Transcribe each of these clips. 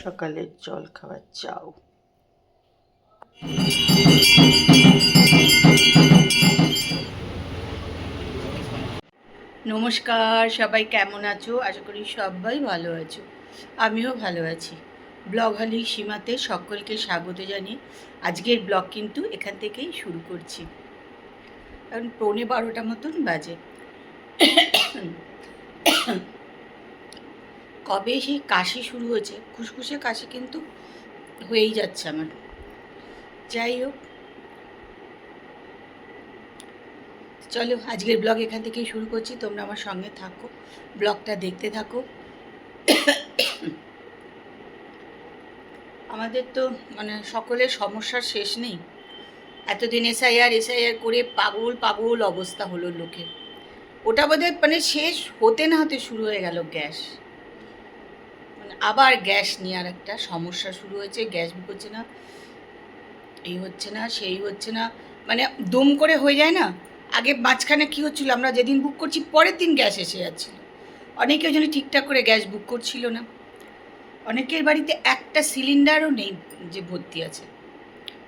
সকালের জল খাবার চাও। নমস্কার, সবাই কেমন আছো? আশা করি সবাই ভালো আছো, আমিও ভালো আছি। ব্লগ হালি সীমাতে সকলকে স্বাগত জানিয়ে আজকের ব্লগ কিন্তু এখান থেকেই শুরু করছি। কারণ 11:45 মতন বাজে। কবে সেই কাশি শুরু হয়েছে, খুসখুসে কাশি কিন্তু হয়েই যাচ্ছে আমার। যাই হোক, চলো আজকের ব্লগ এখান থেকেই শুরু করছি। তোমরা আমার সঙ্গে থাকো, ব্লগটা দেখতে থাকো। আমাদের তো মানে সকলের সমস্যার শেষ নেই। এতদিন এসআইআর করে পাগল পাগল অবস্থা হলো লোকের। ওটা বোধহয় মানে শেষ হতে না হতে শুরু হয়ে গেল গ্যাস। মানে আবার গ্যাস নিয়ে আর একটা সমস্যা শুরু হয়েছে। গ্যাস বুক হচ্ছে না, এই হচ্ছে না, সেই হচ্ছে না, মানে দম করে হয়ে যায় না। আগে মাঝখানে কী হচ্ছিলো, আমরা যেদিন বুক করছি পরের দিন গ্যাস এসে যাচ্ছিল। অনেকে ওই জন্য ঠিকঠাক করে গ্যাস বুক করছিল না। অনেকের বাড়িতে একটা সিলিন্ডারও নেই যে ভর্তি আছে,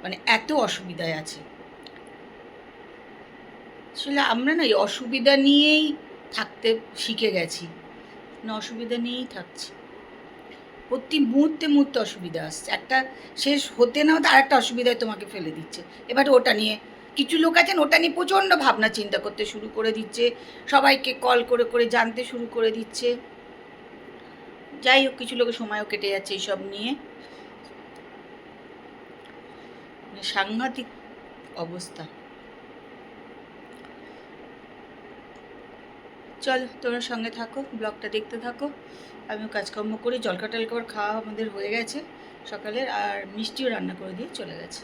মানে এত অসুবিধায় আছে। আসলে আমরা না এই অসুবিধা নিয়েই থাকতে শিখে গেছি, না অসুবিধা নিয়েই থাকছি। প্রতি মুহূর্তে মুহূর্তে অসুবিধা আসছে, একটা শেষ হতে না হতে আর একটা অসুবিধায় তোমাকে ফেলে দিচ্ছে। এবার ওটা নিয়ে কিছু লোক আছেন, ওটা নিয়ে প্রচণ্ড ভাবনা চিন্তা করতে শুরু করে দিচ্ছে, সবাইকে কল করে করে জানতে শুরু করে দিচ্ছে। যাই হোক, কিছু লোকের সময়ও কেটে যাচ্ছে এইসব নিয়ে। মানে সাংঘাতিক অবস্থা। চল তোমরা সঙ্গে থাকো, ব্লগটা দেখতে থাকো। আমিও কাজকর্ম করি। জলখাবার টলখাবার খাওয়া আমাদের হয়ে গেছে সকালের, আর মিষ্টিও রান্না করে দিয়ে চলে গেছে।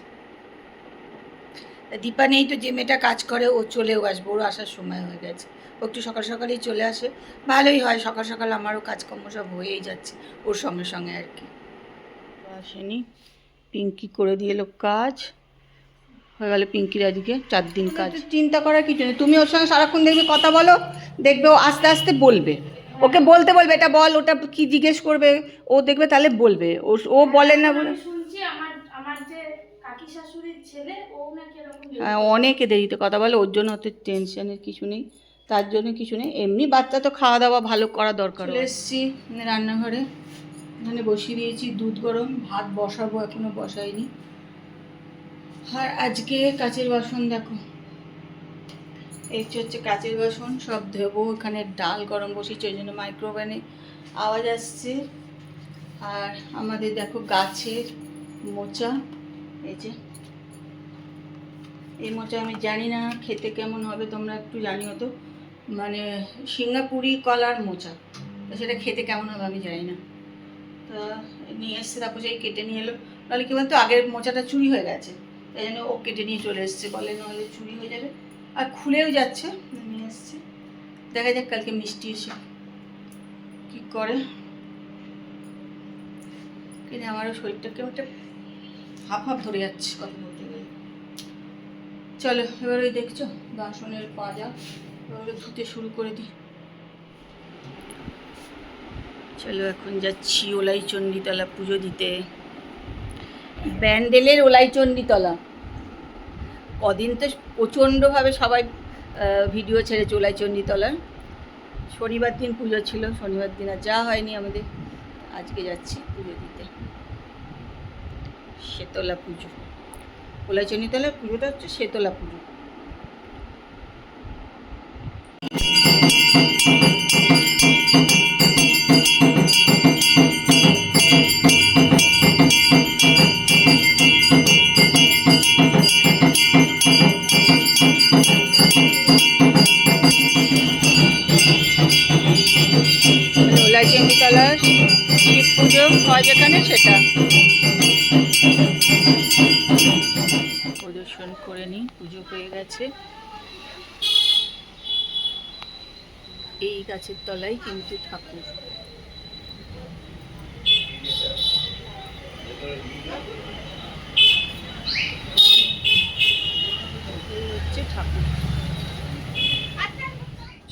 দীপা নেই তো, যে মেয়েটা কাজ করে ও চলেও আসবে, ওর আসার সময় হয়ে গেছে। ও একটু সকাল সকালেই চলে আসে, ভালোই হয়। সকাল সকাল আমারও কাজকর্ম সব হয়েই যাচ্ছে ওর সঙ্গে সঙ্গে আর কি। আসেনি, পিঙ্কি করে দিয়ে এলো কাজ, হয়ে গেল পিঙ্কির আজকে 4 দিন কাজ। চিন্তা করার কিছু নেই, তুমি ওর সঙ্গে সারাক্ষণ দেখবে কথা বলো, দেখবে ও আস্তে আস্তে বলবে। ওকে বলতে বলবে এটা বল, ওটা কি জিজ্ঞেস করবে, ও দেখবে তাহলে বলবে। ও বলে না বলে শুনছি আমার যে কাকি শাশুড়ির ছেলে ও নাকি এরকম। হ্যাঁ, অনেকে দেরিতে কথা বলে, ওর জন্য অত টেনশনের কিছু নেই, তার জন্য কিছু নেই। এমনি বাচ্চা তো খাওয়া দাওয়া ভালো করা দরকার। চলে এসেছি রান্নাঘরে, এখানে বসিয়ে দিয়েছি দুধ গরম, ভাত বসাবো, এখনো বসাইনি। আর আজকে কাচের বাসন দেখো, এই হচ্ছে কাচের বাসন, সব ধোবো। এখানে ডাল গরম বসিয়েছি, ওই জন্য মাইক্রোওভেনে আওয়াজ আসছে। আর আমাদের দেখো গাছের মোচা, এই যে এই মোচা আমি জানি না খেতে কেমন হবে, তোমরা একটু জানিও তো। মানে সিঙ্গাপুরি কলার মোচা, তো সেটা খেতে কেমন হবে আমি জানি না। তা নিয়ে এসছে, তারপর সেই কেটে নিয়ে এলো। নাহলে কি বলতো, আগের মোচাটা চুরি হয়ে গেছে, তাই জন্য ও কেটে নিয়ে চলে এসছে, বলে নাহলে চুরি হয়ে যাবে। আর খুলেও যাচ্ছে, নিয়ে এসছে। দেখা যাক কালকে মিষ্টি এসে কী করে। কিন্তু আমারও শরীরটা কেমন একটা হাফ হাফ ধরে যাচ্ছে কথা বলতে গেলে। চলো এবার ওই দেখছো বাসনের পাজা, ওগুলো ধুতে শুরু করে দিই। চলো এখন যাচ্ছি ওলাই চণ্ডীতলা পুজো দিতে, ব্যান্ডেলের ওলাই চণ্ডীতলা। কদিন তো প্রচণ্ডভাবে সবাই ভিডিও ছেড়েছে ওলাই চণ্ডীতলার। শনিবার দিন পুজো ছিল, শনিবার দিন আর যা হয়নি আমাদের। আজকে যাচ্ছি পুজো দিতে, শেতলা পুজো। ওলাই চণ্ডীতলার পুজোটা হচ্ছে শেতলা পুজো। ওলাই চণ্ডীতলার শিব পুজো হয় যেখানে, সেটা প্রদর্শন করে নিই। পুজো হয়ে গেছে, এই গাছের তলায় কিন্তু ঠাকুর। এই হচ্ছে ঠাকুর।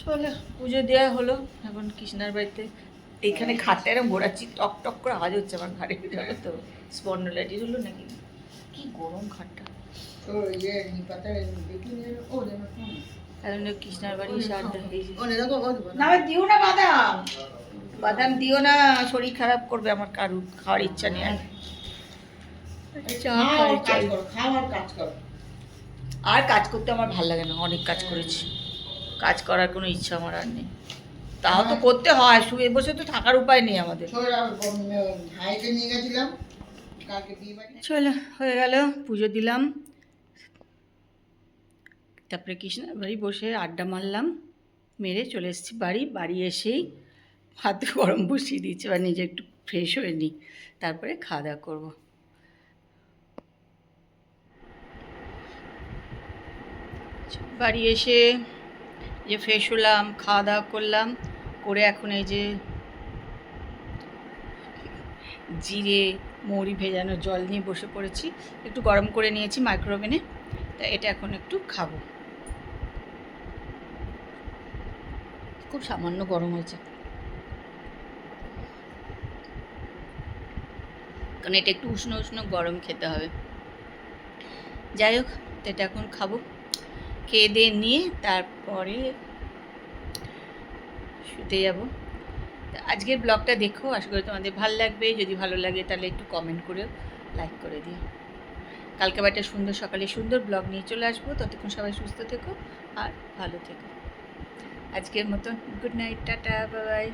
চলো পুজো দেওয়া হলো, এখন কৃষ্ণার বাড়িতে এইখানে খাটটা এরকম ঘোরাচ্ছি, টক টক করে আওয়াজ হচ্ছে আমার ঘাড়ে, জানো তো স্পন্ডলাইটিস হলো নাকি, কি গরম খাটটা। কারণ কৃষ্ণার বাড়ি সারটা না দিও না বাদাম, বাদাম দিও না, শরীর খারাপ করবে আমার, কারুর খাওয়ার ইচ্ছা নেই আর। আর কাজ করতে আমার ভালো লাগে না, অনেক কাজ করেছি, কাজ করার কোনো ইচ্ছা আমার আর নেই। তাও তো করতে হয়, শুয়ে বসে তো থাকার উপায় নেই আমাদের। চলো হয়ে গেল, পুজো দিলাম, তারপরে কৃষ্ণার বাড়ি বসে আড্ডা মারলাম, মেরে চলে এসেছি বাড়ি। বাড়ি এসেই ভাত গরম বসিয়ে দিয়েছি, বা নিজে একটু ফ্রেশ হয়ে নিই, তারপরে খাওয়া দাওয়া করবো। বাড়ি এসে যে ফ্রেশ হলাম, খাওয়া দাওয়া করলাম, করে এখন এই যে জিরে মৌরি ভেজানো জল নিয়ে বসে পড়েছি, একটু গরম করে নিয়েছি মাইক্রোওভেনে, তা এটা এখন একটু খাবো। খুব সামান্য গরম হয়েছে, কারণ এটা একটু উষ্ণ উষ্ণ গরম খেতে হবে। যাই হোক, তো এটা এখন খাবো, খেয়ে দিয়ে নিয়ে তারপরে শুতে যাব। আজকের ব্লগটা দেখো, আশা করি তোমাদের ভালো লাগবে। যদি ভালো লাগে তাহলে একটু কমেন্ট করে লাইক করে দিও। কালকে আবার একটা সুন্দর সকালে সুন্দর ব্লগ নিয়ে চলে আসবো। ততক্ষণ সবাই সুস্থ থেকো আর ভালো থেকো। আজকের মতন good night, tata, bye bye.